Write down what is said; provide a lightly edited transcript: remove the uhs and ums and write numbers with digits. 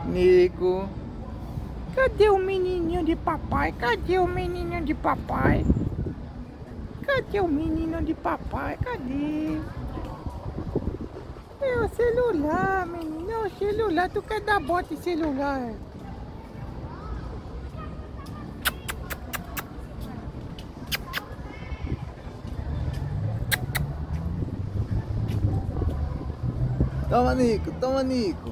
Nico. Cadê o menininho de papai? Cadê o menininho de papai? Cadê o menino de papai? Cadê? É o celular, menino. É o celular. Tu quer dar bota em celular? Toma, Nico. Toma, Nico.